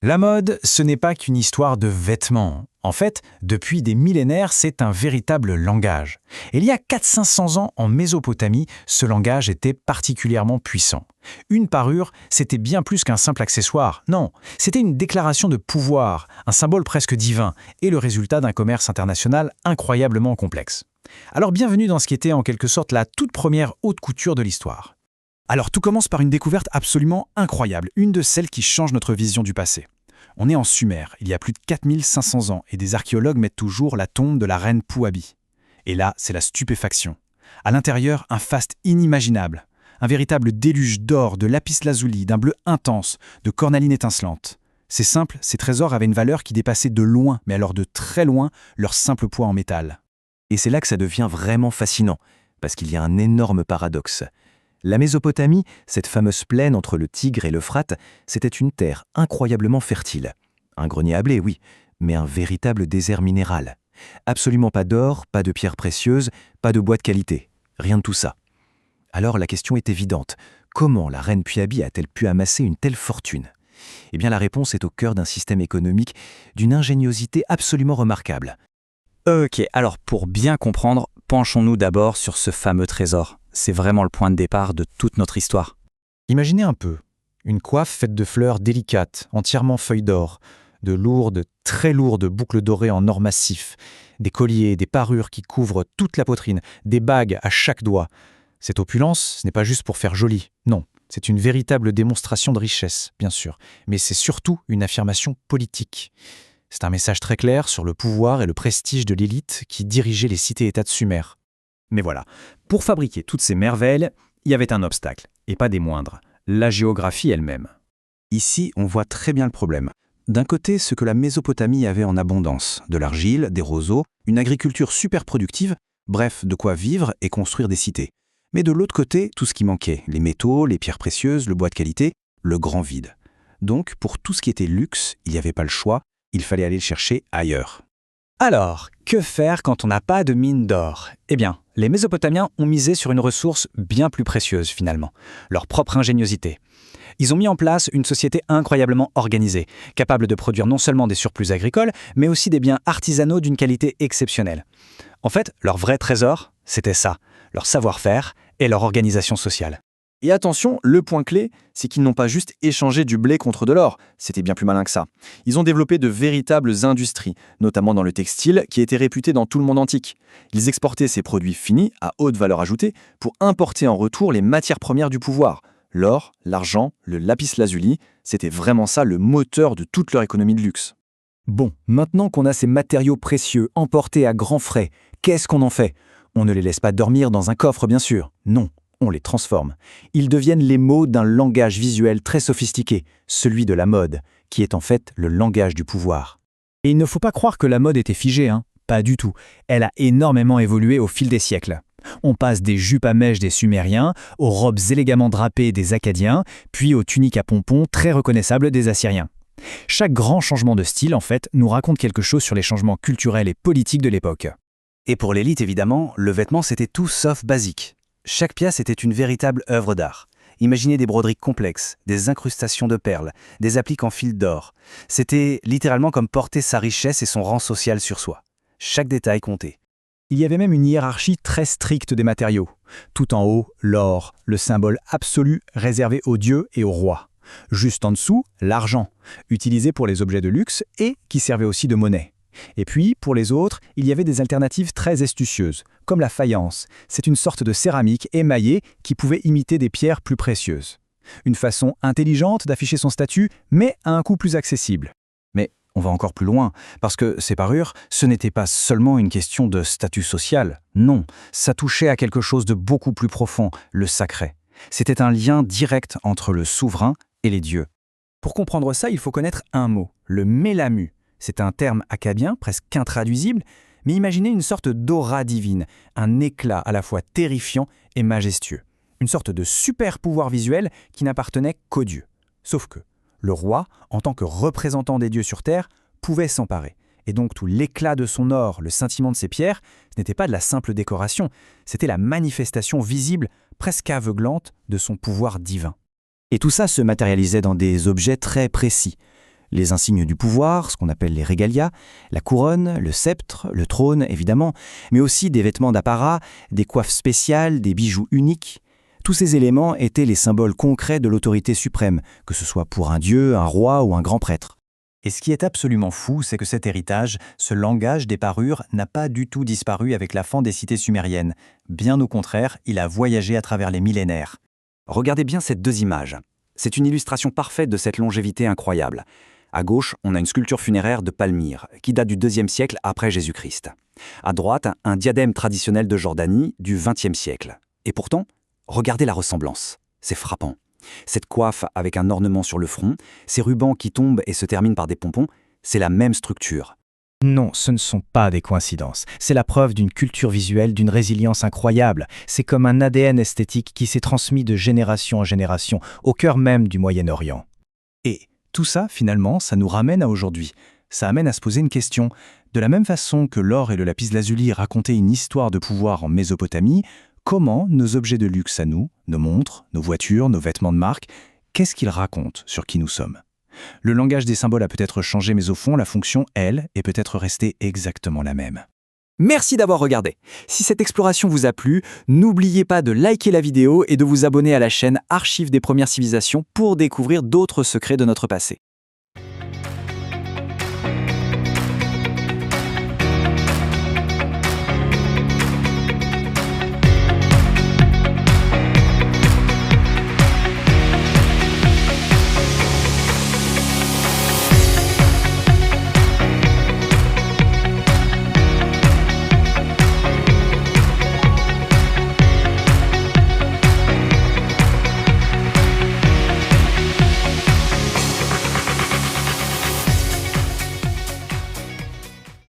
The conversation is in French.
La mode, ce n'est pas qu'une histoire de vêtements. En fait, depuis des millénaires, c'est un véritable langage. Et il y a 400-500 ans, en Mésopotamie, ce langage était particulièrement puissant. Une parure, c'était bien plus qu'un simple accessoire. Non, c'était une déclaration de pouvoir, un symbole presque divin, et le résultat d'un commerce international incroyablement complexe. Alors bienvenue dans ce qui était en quelque sorte la toute première haute couture de l'histoire. Alors tout commence par une découverte absolument incroyable, une de celles qui change notre vision du passé. On est en Sumer, il y a plus de 4500 ans, et des archéologues mettent au jour la tombe de la reine Pouabi. Et là, c'est la stupéfaction. À l'intérieur, un faste inimaginable. Un véritable déluge d'or, de lapis-lazuli, d'un bleu intense, de cornaline étincelante. C'est simple, ces trésors avaient une valeur qui dépassait de loin, mais alors de très loin, leur simple poids en métal. Et c'est là que ça devient vraiment fascinant, parce qu'il y a un énorme paradoxe. La Mésopotamie, cette fameuse plaine entre le Tigre et l'Euphrate, c'était une terre incroyablement fertile. Un grenier à blé, oui, mais un véritable désert minéral. Absolument pas d'or, pas de pierres précieuses, pas de bois de qualité. Rien de tout ça. Alors la question est évidente. Comment la reine Pouabi a-t-elle pu amasser une telle fortune ? Eh bien la réponse est au cœur d'un système économique d'une ingéniosité absolument remarquable. Ok, alors pour bien comprendre, penchons-nous d'abord sur ce fameux trésor. C'est vraiment le point de départ de toute notre histoire. Imaginez un peu, une coiffe faite de fleurs délicates, entièrement feuilles d'or, de lourdes, très lourdes boucles dorées en or massif, des colliers, des parures qui couvrent toute la poitrine, des bagues à chaque doigt. Cette opulence, ce n'est pas juste pour faire joli, non, c'est une véritable démonstration de richesse, bien sûr, mais c'est surtout une affirmation politique. C'est un message très clair sur le pouvoir et le prestige de l'élite qui dirigeait les cités-états de Sumer. Mais voilà, pour fabriquer toutes ces merveilles, il y avait un obstacle, et pas des moindres, la géographie elle-même. Ici, on voit très bien le problème. D'un côté, ce que la Mésopotamie avait en abondance, de l'argile, des roseaux, une agriculture super productive, bref, de quoi vivre et construire des cités. Mais de l'autre côté, tout ce qui manquait, les métaux, les pierres précieuses, le bois de qualité, le grand vide. Donc, pour tout ce qui était luxe, il n'y avait pas le choix, il fallait aller le chercher ailleurs. Alors, que faire quand on n'a pas de mine d'or ? Eh bien, les Mésopotamiens ont misé sur une ressource bien plus précieuse finalement, leur propre ingéniosité. Ils ont mis en place une société incroyablement organisée, capable de produire non seulement des surplus agricoles, mais aussi des biens artisanaux d'une qualité exceptionnelle. En fait, leur vrai trésor, c'était ça, leur savoir-faire et leur organisation sociale. Et attention, le point clé, c'est qu'ils n'ont pas juste échangé du blé contre de l'or, c'était bien plus malin que ça. Ils ont développé de véritables industries, notamment dans le textile, qui était réputé dans tout le monde antique. Ils exportaient ces produits finis, à haute valeur ajoutée, pour importer en retour les matières premières du pouvoir. L'or, l'argent, le lapis-lazuli, c'était vraiment ça le moteur de toute leur économie de luxe. Bon, maintenant qu'on a ces matériaux précieux emportés à grands frais, qu'est-ce qu'on en fait ? On ne les laisse pas dormir dans un coffre, bien sûr. Non. On les transforme. Ils deviennent les mots d'un langage visuel très sophistiqué, celui de la mode, qui est en fait le langage du pouvoir. Et il ne faut pas croire que la mode était figée, Pas du tout. Elle a énormément évolué au fil des siècles. On passe des jupes à mèches des Sumériens, aux robes élégamment drapées des Akkadiens, puis aux tuniques à pompons très reconnaissables des Assyriens. Chaque grand changement de style, en fait, nous raconte quelque chose sur les changements culturels et politiques de l'époque. Et pour l'élite, évidemment, le vêtement c'était tout sauf basique. Chaque pièce était une véritable œuvre d'art. Imaginez des broderies complexes, des incrustations de perles, des appliques en fil d'or. C'était littéralement comme porter sa richesse et son rang social sur soi. Chaque détail comptait. Il y avait même une hiérarchie très stricte des matériaux. Tout en haut, l'or, le symbole absolu réservé aux dieux et aux rois. Juste en dessous, l'argent, utilisé pour les objets de luxe et qui servait aussi de monnaie. Et puis, pour les autres, il y avait des alternatives très astucieuses, comme la faïence. C'est une sorte de céramique émaillée qui pouvait imiter des pierres plus précieuses. Une façon intelligente d'afficher son statut, mais à un coût plus accessible. Mais on va encore plus loin, parce que ces parures, ce n'était pas seulement une question de statut social. Non, ça touchait à quelque chose de beaucoup plus profond, le sacré. C'était un lien direct entre le souverain et les dieux. Pour comprendre ça, il faut connaître un mot, le mélamu. C'est un terme akkadien, presque intraduisible, mais imaginez une sorte d'aura divine, un éclat à la fois terrifiant et majestueux. Une sorte de super pouvoir visuel qui n'appartenait qu'aux dieux. Sauf que le roi, en tant que représentant des dieux sur terre, pouvait s'emparer. Et donc tout l'éclat de son or, le scintillement de ses pierres, ce n'était pas de la simple décoration, c'était la manifestation visible, presque aveuglante, de son pouvoir divin. Et tout ça se matérialisait dans des objets très précis. Les insignes du pouvoir, ce qu'on appelle les regalia, la couronne, le sceptre, le trône évidemment, mais aussi des vêtements d'apparat, des coiffes spéciales, des bijoux uniques. Tous ces éléments étaient les symboles concrets de l'autorité suprême, que ce soit pour un dieu, un roi ou un grand prêtre. Et ce qui est absolument fou, c'est que cet héritage, ce langage des parures, n'a pas du tout disparu avec la fin des cités sumériennes. Bien au contraire, il a voyagé à travers les millénaires. Regardez bien ces deux images. C'est une illustration parfaite de cette longévité incroyable. À gauche, on a une sculpture funéraire de Palmyre, qui date du IIe siècle après Jésus-Christ. À droite, un diadème traditionnel de Jordanie du XXe siècle. Et pourtant, regardez la ressemblance. C'est frappant. Cette coiffe avec un ornement sur le front, ces rubans qui tombent et se terminent par des pompons, c'est la même structure. Non, ce ne sont pas des coïncidences. C'est la preuve d'une culture visuelle, d'une résilience incroyable. C'est comme un ADN esthétique qui s'est transmis de génération en génération, au cœur même du Moyen-Orient. Et tout ça, finalement, ça nous ramène à aujourd'hui. Ça amène à se poser une question. De la même façon que l'or et le lapis-lazuli racontaient une histoire de pouvoir en Mésopotamie, comment nos objets de luxe à nous, nos montres, nos voitures, nos vêtements de marque, qu'est-ce qu'ils racontent sur qui nous sommes ? Le langage des symboles a peut-être changé, mais au fond, la fonction, elle, est peut-être restée exactement la même. Merci d'avoir regardé. Si cette exploration vous a plu, n'oubliez pas de liker la vidéo et de vous abonner à la chaîne Archives des Premières Civilisations pour découvrir d'autres secrets de notre passé.